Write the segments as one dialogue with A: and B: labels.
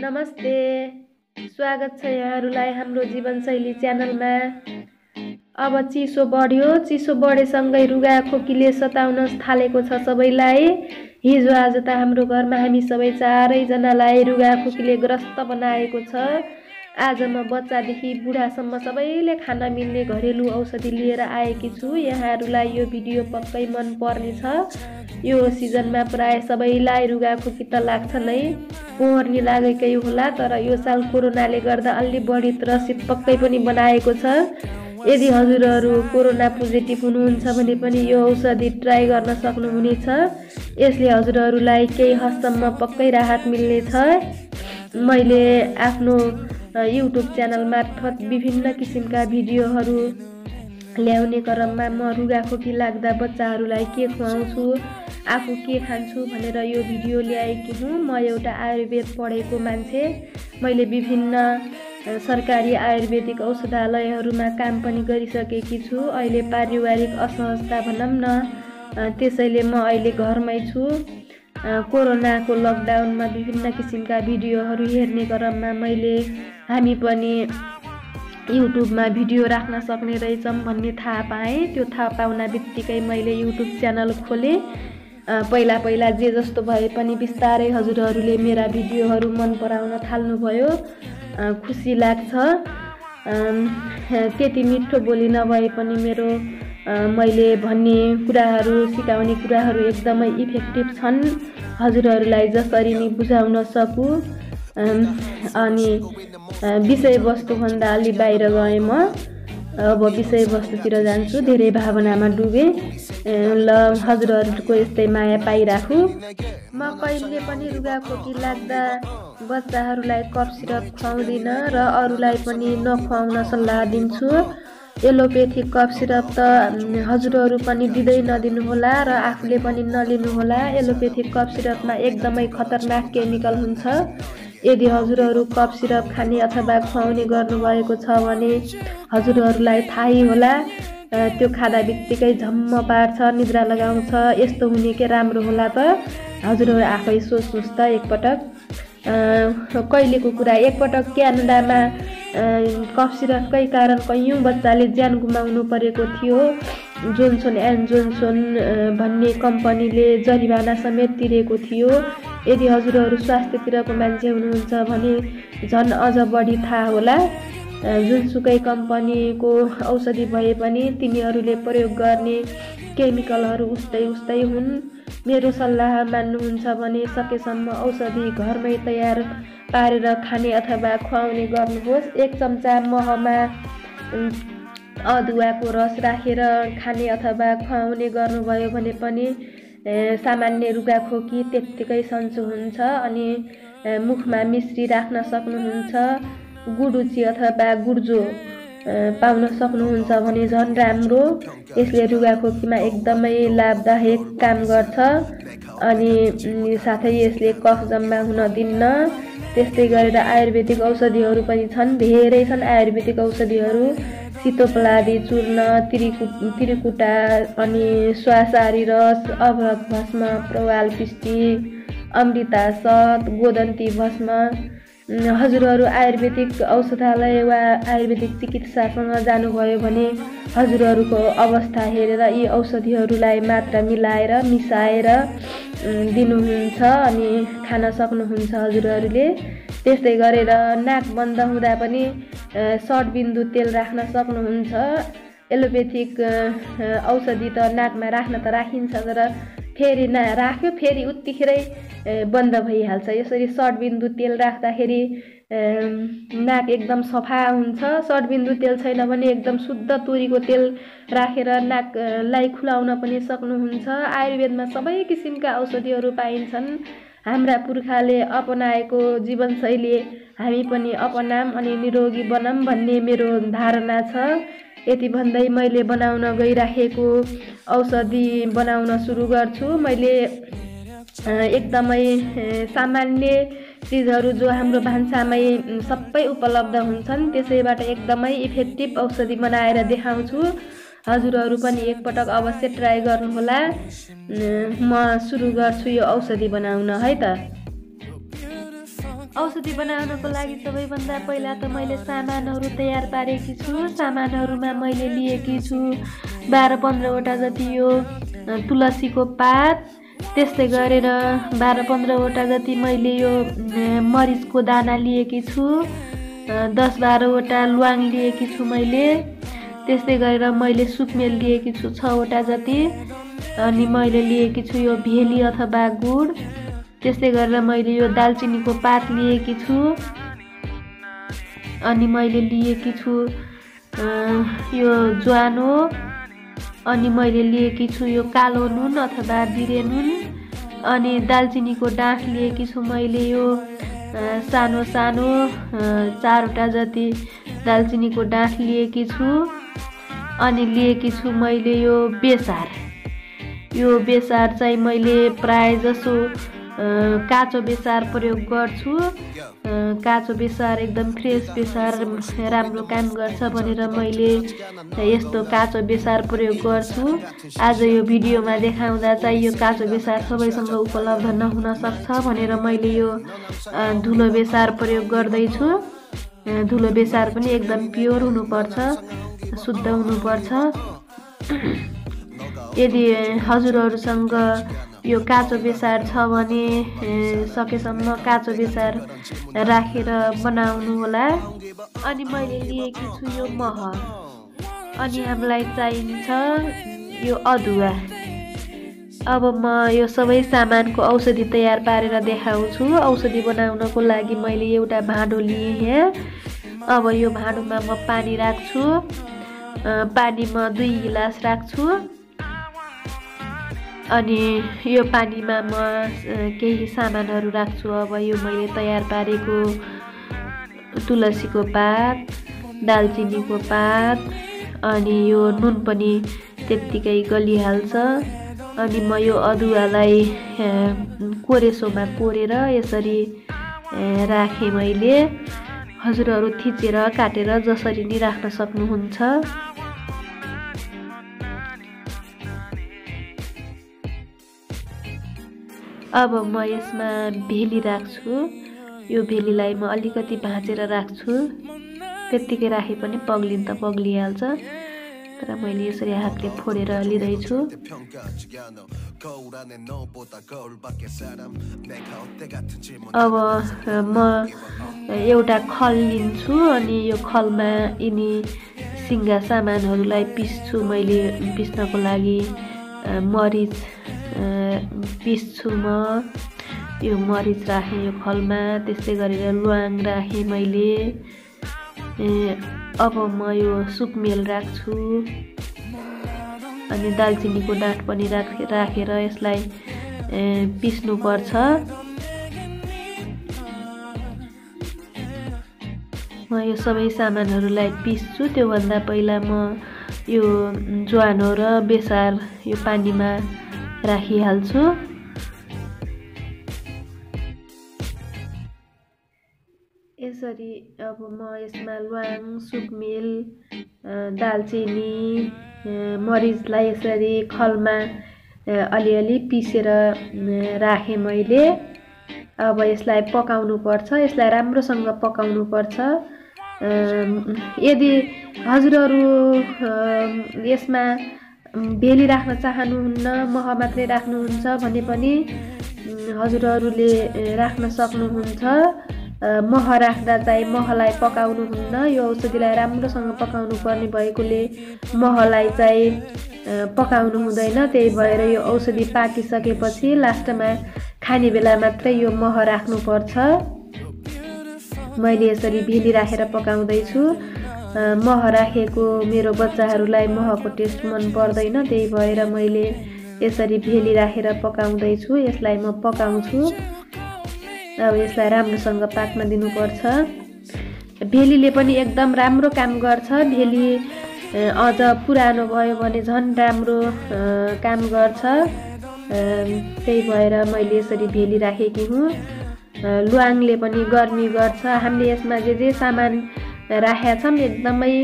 A: नमस्ते, स्वागत छ यहाँहरूलाई हाम्रो जीवनशैली च्यानलमा। अब चिसो बढेसँगै रुगा खोकीले सताउन थालेको छ सबैलाई। हिजो आज त हाम्रो घरमा हामी सबै चारैजनालाई रुगा खोकीले ग्रस्त बनाएको छ। आज म बच्चादेखि बुढासम्म सबैले खान मिल्ने घरेलु औषधि लिएर आएकी छु। यहाँहरूलाई यो भिडियो पक्कै मन पर्नेछ। यो सिजनमा प्राय सबैलाई रुगा खोकी त लाग्छ नै, पोहोर नि लागेकै होला, तर यो साल कोरोनाले गर्दा अलि बढी त्रसित पक्कै पनि बनाएको छ। यदि हजुरहरू कोरोना पोजिटिभ हुनुहुन्छ भने पनि यो औषधि ट्राई गर्न सक्नुहुनेछ। यसले हजुरहरूलाई केही हदसम्म पक्कै राहत मिल्नेछ। मैले आफ्नो युट्युब च्यानल मार्फत विभिन्न किसिमका भिडियोहरू ल्याउने क्रममा म रुगा खोकी लाग्दा बच्चाहरूलाई के खुवाउँछु, आफू के खान्छु भनेर यो भिडियो ल्याएकी हुँ। म एउटा आयुर्वेद पढेको मान्छे। मैले विभिन्न सरकारी आयुर्वेदिक औषधालयहरूमा काम पनि गरिसकेकी छु। अहिले पारिवारिक असहजता भनौँ न, त्यसैले म अहिले घरमै छु। कोरोनाको लकडाउनमा विभिन्न किसिमका भिडियोहरू हेर्ने क्रममा हामी पनि युट्युबमा भिडियो राख्न सक्ने रहेछौँ भन्ने थाहा पाएँ। त्यो थाहा पाउन बित्तिकै मैले युट्युब च्यानल खोलेँ। पहिला जे जस्तो भए पनि बिस्तारै हजुरहरूले मेरा भिडियोहरू मन पराउन थाल्नुभयो। खुसी लाग्छ। त्यति मिठो बोली नभए पनि मैले भन्ने कुराहरू, सिकाउने कुराहरू एकदमै इफेक्टिभ छन्। हजुरहरूलाई जसरी नि बुझाउन सकु। अनि विषयवस्तुभन्दा अलि बाहिर गएँ म। अब विषयवस्तुतिर जान्छु। धेरै भावनामा डुबेँ। ल हजुरहरूको यस्तै माया पाइराखु। म कहिले पनि रुगा खोकी लाग्दा बच्चाहरूलाई कफ सिरप खुवाउँदिन र अरूलाई पनि नखुवाउन सल्लाह दिन्छु। एलोपेथिक कफ सिरप त हजुरहरू पनि दिँदै नदिनुहोला र आफूले पनि नलिनुहोला। एलोपेथिक कफ सिरपमा एकदमै खतरनाक केमिकल हुन्छ। यदि हजुरहरू कफ सिरप खाने अथवा खुवाउने गर्नुभएको छ भने हजुरहरूलाई थाहै होला। त्यो खाँदा बित्तिकै झम्म पार्छ, निद्रा लगाउँछ। यस्तो हुने के राम्रो होला त? हजुरहरू आफै सोच्नुहोस् त एकपटक। कहिलेको कुरा, एकपटक क्यानाडामा कफ सिरपकै कारण कैयौँ बच्चाले ज्यान गुमाउनु परेको थियो। जोन्सन एन्ड जोन्सन भन्ने कम्पनीले जरिवाना समेत तिरेको थियो। यदि हजुरहरू स्वास्थ्यतिरको मान्छे हुनुहुन्छ भने झन् अझ बढी थाहा होला। जुनसुकै कम्पनीको औषधि भए पनि तिनीहरूले प्रयोग गर्ने केमिकलहरू उस्तै हुन्। मेरो सल्लाह मान्नुहुन्छ भने सकेसम्म औषधि घरमै तयार पारेर खाने अथवा खुवाउने गर्नुहोस्। 1 चम्चा महमा अदुवाको रस राखेर खाने अथवा खुवाउने गर्नुभयो भने पनि सामान्य रुगा खोकी त्यत्तिकै सन्चो हुन्छ। अनि मुखमा मिश्री राख्न सक्नुहुन्छ। गुडुची अथवा गुड्जो पाउन सक्नुहुन्छ भने झन् राम्रो। यसले रुगा खोकीमा एकदमै लाभदायक काम गर्छ। अनि साथै यसले कफ जम्मा हुन दिन्न। त्यस्तै गरेर आयुर्वेदिक औषधिहरू पनि छन्, धेरै छन् आयुर्वेदिक औषधिहरू। सितोपलादी चूर्ण, त्रिकुटा, अनि श्वासारी रस, अभ्रक भस्म, प्रवाल पिष्टी, अमृता शत, गोदन्ती भस्म। हजुरहरू आयुर्वेदिक औषधालय वा आयुर्वेदिक चिकित्सासँग जानुभयो भने हजुरहरूको अवस्था हेरेर यी औषधिहरूलाई मात्रा मिसाएर दिनुहुन्छ अनि खान सक्नुहुन्छ हजुरहरूले। त्यस्तै गरेर नाक बन्द हुँदा पनि सटबिन्दु तेल राख्न सक्नुहुन्छ। एलोपेथिक औषधि त नाकमा राख्न त राखिन्छ, तर फेरि राख्यो फेरि उत्तिखेरै बन्द भइहाल्छ। यसरी सटबिन्दु तेल राख्दाखेरि नाक एकदम सफा हुन्छ। सटबिन्दु तेल छैन भने एकदम शुद्ध तोरीको तेल राखेर नाकलाई खुलाउन पनि सक्नुहुन्छ। आयुर्वेदमा सबै किसिमका औषधिहरू पाइन्छन्। हाम्रा पुर्खाले अपनाएको जीवनशैली हामी पनि अपनाम अनि निरोगी बनौँ भन्ने मेरो धारणा छ। यति भन्दै मैले बनाउन गइराखेको औषधि बनाउन सुरु गर्छु। मैले एकदमै सामान्य चिजहरू जो हाम्रो भान्सामै सबै उपलब्ध हुन्छन् त्यसैबाट एकदमै इफेक्टिभ औषधि बनाएर देखाउँछु। हजुरहरू पनि एकपटक अवश्य ट्राई गर्नुहोला। म सुरु गर्छु यो औषधि बनाउन है त। औषधि बनाउनको लागि सबैभन्दा पहिला त मैले सामानहरू तयार पारेकी छु। सामानहरूमा मैले लिएकी छु 12-15 वटा जति यो तुलसीको पात, त्यस्तै गरेर 12-15 वटा जति मैले यो मरिचको दाना लिएकी छु, 10-12 वटा ल्वाङ लिएकी छु मैले, त्यस्तै गरेर मैले सुकमेल लिएकी छु 6 वटा जति, अनि मैले लिएकी छु यो भेली अथवा गुड, त्यस्तै गरेर मैले यो दालचिनीको पात लिएकी छु, अनि मैले लिएकी छु यो ज्वानो, अनि मैले लिएकी छु यो कालो नुन अथवा बिरे नुन, अनि दालचिनीको डाँठ लिएकी छु मैले यो सानो सानो 4 वटा जति दालचिनीको डाँठ लिएकी छु, अनि लिएकी छु मैले यो बेसार। यो बेसार चाहिँ मैले प्राय जसो काँचो बेसार प्रयोग गर्छु। काँचो बेसार एकदम फ्रेस बेसार राम्रो काम गर्छ भनेर मैले यस्तो काँचो बेसार प्रयोग गर्छु। आज यो भिडियोमा देखाउँदा चाहिँ यो काँचो बेसार सबैसँग उपलब्ध नहुन सक्छ भनेर मैले यो धुलो बेसार प्रयोग गर्दैछु। धुलो बेसार पनि एकदम प्योर हुनुपर्छ, शुद्ध हुनुपर्छ। यदि हजुरहरूसँग यो काँचो बेसार छ भने सकेसम्म काँचो बेसार राखेर बनाउनु होला। अनि मैले लिएकी छु यो मह, अनि हामीलाई चाहिन्छ यो अदुवा। अब म यो सबै सामानको औषधि तयार पारेर देखाउँछु। औषधि बनाउनको लागि मैले एउटा भाँडो लिएँ यहाँ। अब यो भाँडोमा म पानी राख्छु। पानी म 2 गिलास राख्छु, अनि यो पानीमा म केही सामानहरू राख्छु। अब यो मैले तयार पारेको तुलसीको पात, दालचिनीको पात, अनि यो नुन पनि त्यत्तिकै गलिहाल्छ। अनि म यो अदुवालाई कोरेसोमा कोरेर यसरी राखेँ मैले। हजुरहरू थिचेर काटेर जसरी नि राख्न सक्नुहुन्छ। अब म यसमा भेली राख्छु। यो भेलीलाई म अलिकति भाँचेर राख्छु। त्यत्तिकै राखे पनि पग्लिन त पग्लिहाल्छ, तर मैले यसरी हातले फोडेर लिँदैछु। अब म एउटा खल लिन्छु, अनि यो खलमा यिनी सिङ्गा सामानहरूलाई पिस्छु। मैले पिस्नको लागि मरिच पिस्छु म। यो मरिच राखेँ यो खलमा, त्यस्तै गरेर ल्वाङ राखेँ मैले। अब म यो सुकमेल राख्छु, अनि दालचिनीको डाँठ पनि राखेर यसलाई पिस्नुपर्छ। म यो सबै सामानहरूलाई पिस्छु। त्योभन्दा पहिला म यो ज्वानो र बेसार यो पानीमा राखिहाल्छु। यसरी अब म यसमा ल्वाङ, सुकमेल, दालचिनी, मरिचलाई यसरी खलमा अलिअलि पिसेर राखेँ मैले। अब यसलाई पकाउनु पर्छ, यसलाई राम्रोसँग पकाउनु पर्छ। यदि हजुरहरू यसमा भेली राख्न चाहनुहुन्न, मह मात्रै राख्नुहुन्छ भने पनि हजुरहरूले राख्न सक्नुहुन्छ। मह राख्दा चाहिँ महलाई पकाउनुहुन्न। यो औषधिलाई राम्रोसँग पकाउनु पर्ने भएकोले महलाई चाहिँ पकाउनु हुँदैन। त्यही भएर यो औषधि पाकिसकेपछि लास्टमा खाने बेला मात्रै यो मह राख्नुपर्छ। मैले यसरी भेली राखेर पकाउँदैछु। मह राखेको मेरो बच्चाहरूलाई महको टेस्ट मन पर्दैन, त्यही भएर मैले यसरी भेली राखेर पकाउँदैछु। यसलाई म पकाउँछु। अब यसलाई राम्रोसँग पाक्न दिनुपर्छ। भेलीले पनि एकदम राम्रो काम गर्छ। भेली अझ पुरानो भयो भने झन् राम्रो काम गर्छ। त्यही भएर मैले यसरी भेली राखेकी हुँ। ल्वाङले पनि गर्मी गर्छ। हामीले यसमा जे सामान राखेका छौँ एकदमै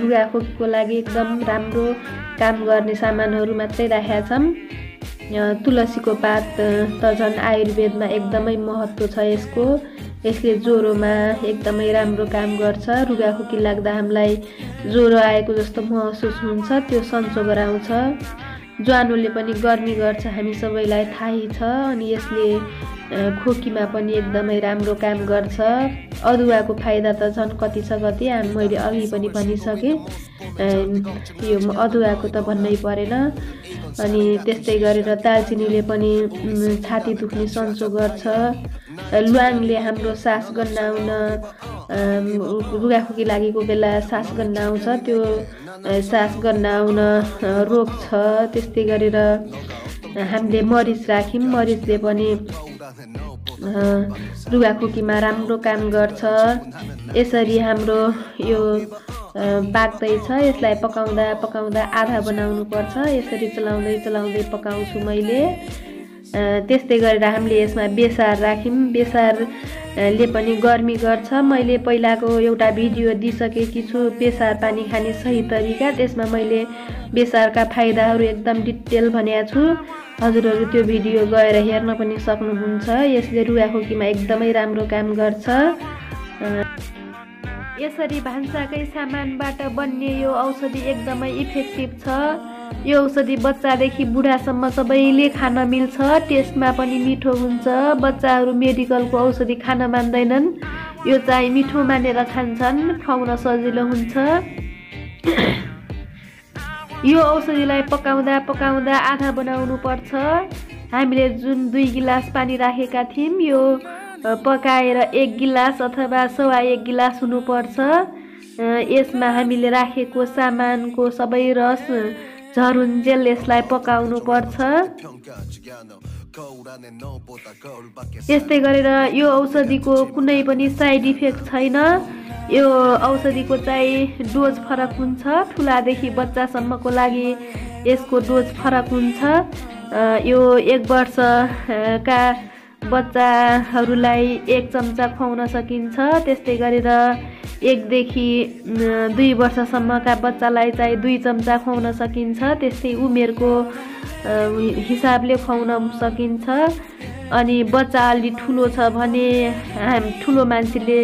A: रुगाखोकीको लागि एकदम राम्रो काम गर्ने सामानहरू मात्रै राखेका छौँ। तुलसीको पात त झन् आयुर्वेदमा एकदमै महत्त्व छ यसको। यसले ज्वरोमा एकदमै राम्रो काम गर्छ। रुगाखोकी लाग्दा हामीलाई ज्वरो आएको जस्तो महसुस हुन्छ, त्यो सन्चो गराउँछ। ज्वानोले पनि गर्मी गर्छ, हामी सबैलाई थाहै छ। अनि यसले खोकीमा पनि एकदमै राम्रो काम गर्छ। अदुवाको फाइदा त झन् कति छ कति, मैले अघि पनि भनिसकेँ, यो अदुवाको त भन्नै परेन। अनि त्यस्तै गरेर दालचिनीले पनि छाती दुख्ने सन्चो गर्छ। ल्वाङले हाम्रो सास गन्हाउन, रुगाखोकी लागेको बेला सास गन्हाउँछ, त्यो सास गन्हाउन रोक्छ। त्यस्तै गरेर हामीले मरिच राख्यौँ, मरिचले पनि रुगाखोकीमा राम्रो काम गर्छ। यसरी हाम्रो यो पाक्दैछ, यसलाई पकाउँदा पकाउँदा आधा बनाउनु पर्छ। यसरी चलाउँदै चलाउँदै पकाउँछु मैले। त्यस्तै गरेर हामीले यसमा बेसार राख्यौँ, बेसारले पनि गर्मी गर्छ। मैले पहिलाको एउटा भिडियो दिइसकेकी छु, बेसार पानी खाने सही तरिका। त्यसमा मैले बेसारका फाइदाहरू एकदम डिटेल भनेको छु, हजुरहरू त्यो भिडियो गएर हेर्न पनि सक्नुहुन्छ। यसले रुगाखोकीमा एकदमै राम्रो काम गर्छ। यसरी भान्साकै सामानबाट बन्ने यो औषधि एकदमै इफेक्टिभ छ। यो औषधि बच्चादेखि बुढासम्म सबैले खान मिल्छ, टेस्टमा पनि मिठो हुन्छ। बच्चाहरू मेडिकलको औषधि खान मान्दैनन्, यो चाहिँ मिठो मानेर खान्छन्, खुवाउन सजिलो हुन्छ। यो औषधिलाई पकाउँदा पकाउँदा आधा बनाउनु पर्छ। हामीले जुन 2 गिलास पानी राखेका थियौँ, यो पकाएर 1 गिलास अथवा 1.25 गिलास हुनुपर्छ। यसमा हामीले राखेको सामानको सबै रस झरुन्जेल यसलाई पकाउनु पर्छ। यस्तै गरेर यो औषधिको कुनै पनि साइड इफेक्ट छैन। यो औषधिको चाहिँ डोज फरक हुन्छ, ठुलादेखि बच्चासम्मको लागि यसको डोज फरक हुन्छ। यो 1 वर्षका बच्चाहरूलाई 1 चम्चा खुवाउन सकिन्छ। त्यस्तै गरेर 1 देखि 2 वर्षसम्मका बच्चालाई चाहिँ 2 चम्चा खुवाउन सकिन्छ। त्यस्तै उमेरको हिसाबले खुवाउन सकिन्छ। अनि बच्चा अलि ठुलो छ भने ठुलो मान्छेले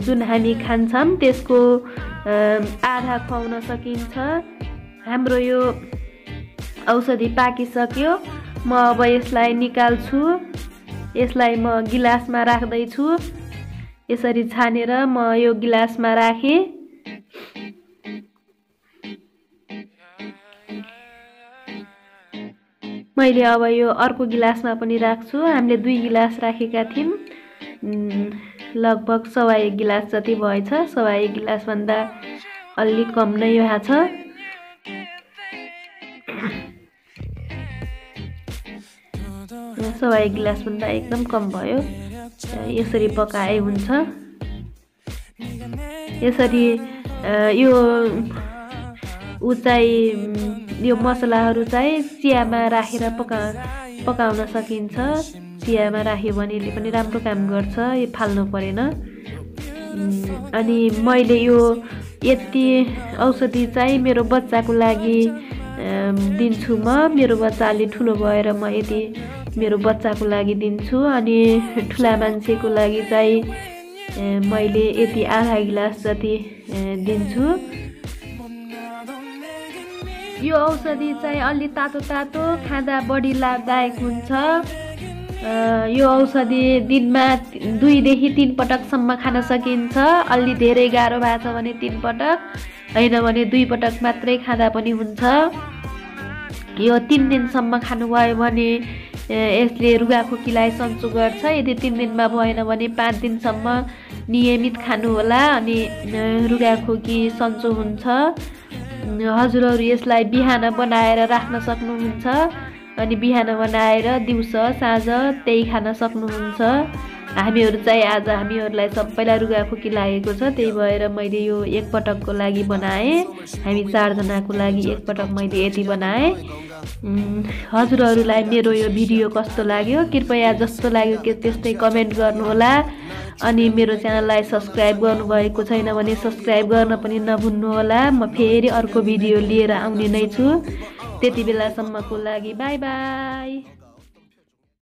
A: जुन हामी खान्छौँ त्यसको आधा खुवाउन सकिन्छ। हाम्रो यो औषधि पाकिसक्यो, म अब यसलाई निकाल्छु। यसलाई म गिलासमा राख्दैछु। यसरी छानेर म यो गिलासमा राखेँ। मैले अब यो अर्को गिलासमा पनि राख्छु। हामीले 2 गिलास राखेका थियौँ, लगभग 1.25 गिलास जति भएछ। 1.25 गिलासभन्दा अलि कम नै भएको छ। सवाई गिलासभन्दा एकदम कम भयो। यसरी पकाए हुन्छ। यसरी यो यो मसलाहरू चाहिँ चियामा राखेर पकाउन सकिन्छ। चियामा राख्यो भने यसले पनि राम्रो काम गर्छ, यो फाल्नु परेन। अनि मैले यो यति औषधि चाहिँ मेरो बच्चाको लागि दिन्छु। मेरो बच्चा अलि ठुलो भएर म यति मेरो बच्चाको लागि दिन्छु। अनि ठुला मान्छेको लागि चाहिँ मैले यति आधा गिलास जति दिन्छु। यो औषधि चाहिँ अलि तातो तातो खाँदा बढी लाभदायक हुन्छ। यो औषधि दिनमा 2 देखि 3 पटकसम्म खान सकिन्छ। अलि धेरै गाह्रो भएको छ भने 3 पटक, होइन भने 2 पटक मात्रै खाँदा पनि हुन्छ। यो 3 दिनसम्म खानुभयो भने यसले रुगाखोकीलाई सन्चो गर्छ। यदि 3 दिनमा भएन भने 5 दिनसम्म नियमित खानु होला, अनि रुगाखोकी सन्चो हुन्छ। हजुरहरू यसलाई बिहान बनाएर राख्न सक्नुहुन्छ। अनि बिहान बनाएर दिउँसो साँझ त्यही खान सक्नुहुन्छ। हामीहरू चाहिँ आज हामीहरूलाई सबैलाई रुगाखोकी लागेको छ, त्यही भएर मैले यो 1 पटकको लागि बनाएँ। हामी 4 जनाको लागि 1 पटक मैले यति बनाएँ। हजुरहरूलाई मेरो यो भिडियो कस्तो लाग्यो कृपया जस्तो लाग्यो कि त्यस्तै कमेन्ट गर्नुहोला। अनि मेरो च्यानललाई सब्स्क्राइब गर्नुभएको छैन भने सब्स्क्राइब गर्न पनि नभुल्नुहोला। म फेरि अर्को भिडियो लिएर आउने नै छु। त्यति बेलासम्मको लागि बाई बाई।